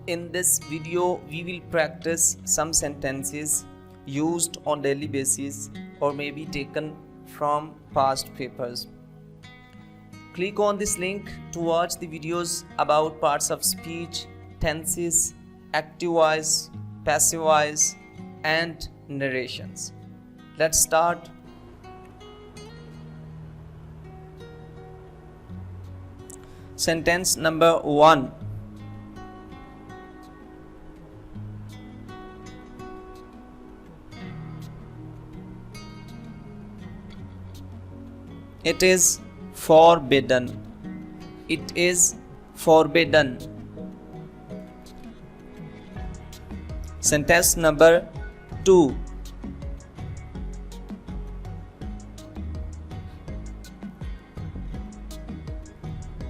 In this video, we will practice some sentences used on daily basis or may be taken from past papers. Click on this link to watch the videos about parts of speech, tenses, active voice, passive voice, and narrations. Let's start. Sentence number 1. It is forbidden. It is forbidden. Sentence number 2.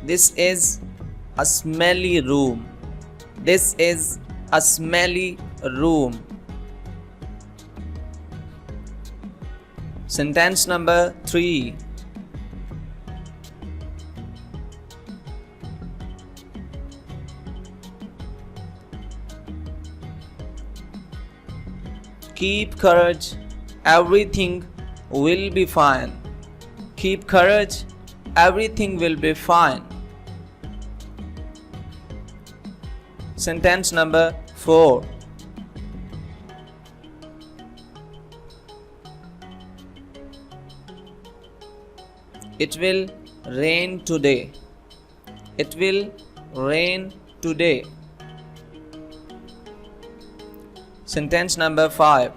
This is a smelly room. This is a smelly room. Sentence number 3. Keep courage, everything will be fine. Keep courage, everything will be fine. Sentence number 4. It will rain today. It will rain today. Sentence number 5.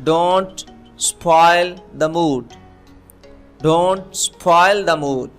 Don't spoil the mood. Don't spoil the mood.